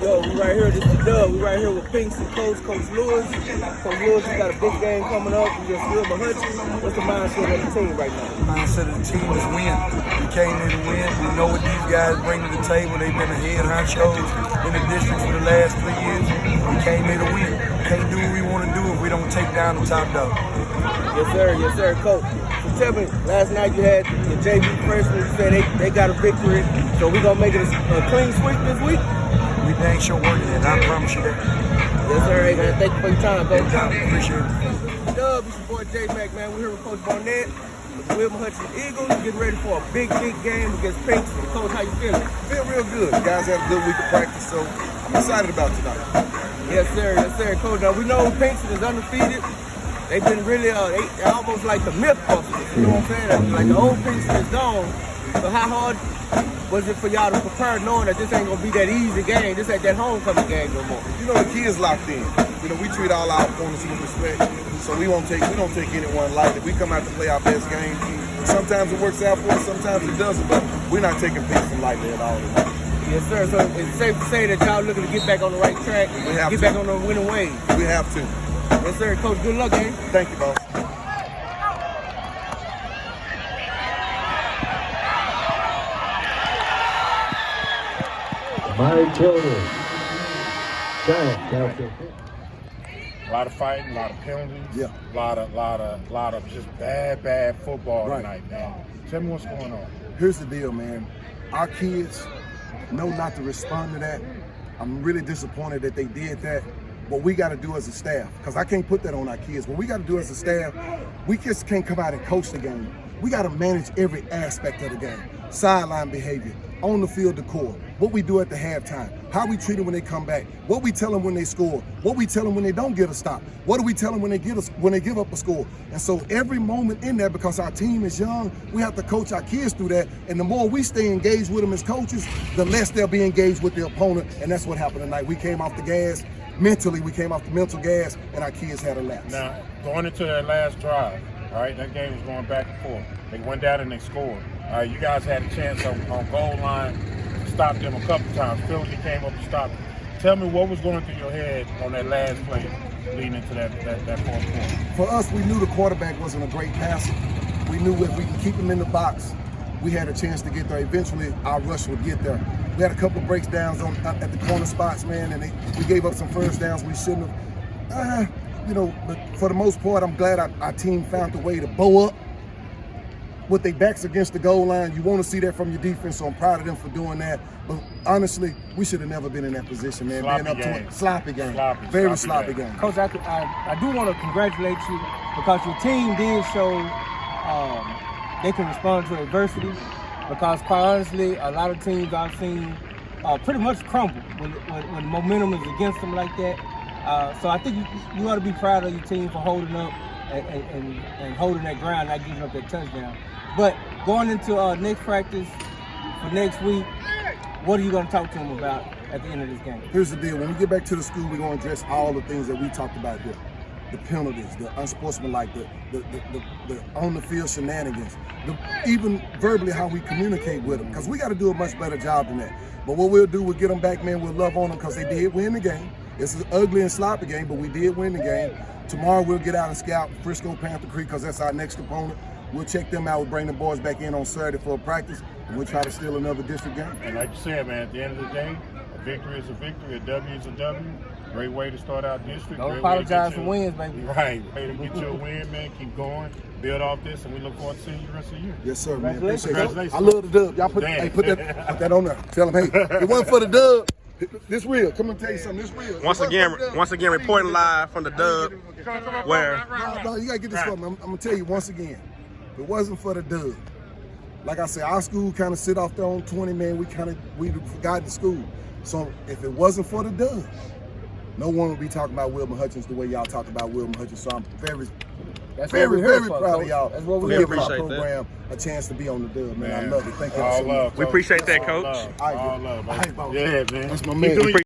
Yo, we right here, this is Doug. We right here with Pinkston Coach Lewis. Coach Lewis, you got a big game coming up. You just Wilmer Hutchins. What's the mindset of the team right now? The mindset of the team is win. We came here to win. We know what these guys bring to the table. They've been the head honchos in the district for the last 3 years. We came here to win. Can't do what we want to do if we don't take down the top dog. Yes, sir, Coach. So tell me, last night you had your JV freshman. You said they got a victory. So we gonna make it a clean sweep this week? We dang sure working it. I promise you that. Yes, sir. Hey, man, thank you for your time, Coach. Appreciate it. Dub, it's your boy J-Mac, man. We're here with Coach Barnett, with the Wilmer Hutchins Eagles, getting ready for a big game against Pinkston. Coach, how you feeling? Feel real good. You guys had a good week of practice, so I'm excited about tonight. Yes, sir, Coach. Now, we know Pinkston is undefeated. They've been really, they almost like the myth busters, you know what I'm saying? Like the old Pinkston is gone. So how hard was it for y'all to prepare knowing that this ain't gonna be that easy game? This ain't that homecoming game no more. You know, the kids locked in. You know, we treat all our opponents with respect, so we don't take anyone lightly. We come out to play our best game. Sometimes it works out for us, sometimes it doesn't, but we're not taking Pinkston lightly at all. Yes, sir. So it's safe to say that y'all looking to get back on the right track, get back on the winning ways. We have to. Yes, sir. Coach, good luck, man. Thank you, boss. My children. Giant. A lot of fighting, a lot of penalties, Yeah. a lot of just bad football Right. tonight, man. Tell me what's going on. Here's the deal, man. Our kids know not to respond to that. I'm really disappointed that they did that. What we got to do as a staff, because I can't put that on our kids. What we got to do as a staff, we just can't come out and coach the game. We got to manage every aspect of the game. Sideline behavior, on the field decor, what we do at the halftime, how we treat them when they come back, what we tell them when they score, what we tell them when they don't get a stop, what do we tell them when they give up a score. And so every moment in there, because our team is young, we have to coach our kids through that. And the more we stay engaged with them as coaches, the less they'll be engaged with the opponent. And that's what happened tonight. We came off the gas. Mentally, we came off the mental gas, and our kids had a lapse. Now, going into that last drive, all right, that game was going back and forth. They went down and they scored. All right, you guys had a chance on goal line to stop them a couple times. Philly came up to stop them. Tell me what was going through your head on that last play leading into that fourth quarter. For us, we knew the quarterback wasn't a great passer. We knew if we could keep him in the box, we had a chance to get there. Eventually, our rush would get there. We had a couple of breaks downs at the corner spots, man, and we gave up some first downs we shouldn't have. But for the most part, I'm glad our team found a way to bow up with their backs against the goal line. You want to see that from your defense, so I'm proud of them for doing that. But honestly, we should have never been in that position, man. Sloppy Being up game. to a sloppy game. Very sloppy game. Coach, I do want to congratulate you because your team did show they can respond to adversity. Because quite honestly, a lot of teams I've seen pretty much crumble when momentum is against them like that. So I think you ought to be proud of your team for holding up and holding that ground, not giving up that touchdown. But going into next practice for next week, what are you going to talk to them about at the end of this game? Here's the deal. When we get back to the school, we're going to address all the things that we talked about here. The penalties, the unsportsmanlike, the on-the-field shenanigans, even verbally how we communicate with them, because we got to do a much better job than that. But what we'll do, we'll get them back, man. We'll love on them because they did win the game. It's an ugly and sloppy game, but we did win the game. Tomorrow we'll get out and scout Frisco Panther Creek because that's our next opponent. We'll check them out. We'll bring the boys back in on Saturday for a practice, and we'll try to steal another district game. And like you said, man, at the end of the day, a victory is a victory, a W is a W. Great way to start out district. Don't apologize for wins, baby. Right. Way to get you a win, man. Keep going. Build off this, and we look forward to seeing you the rest of the year. Yes, sir, man. Appreciate it. Congratulations. I love the dub. Y'all put that on there. Tell them, hey, it wasn't for the dub. This real. Come and tell you something. This real. Once again, reporting live from the dub. Where? No, you gotta get this from me. I'm gonna tell you once again. If it wasn't for the dub, like I said, our school kind of sit off there on 20, man. We forgot the school. So if it wasn't for the dub, no one would be talking about Wilmer Hutchins the way y'all talk about Wilmer Hutchins. So I'm very proud of y'all for giving our program a chance to be on the dub, man. I love it. Thank you so much. We appreciate that, Coach. All love. All right, boss. Yeah, man. That's my man.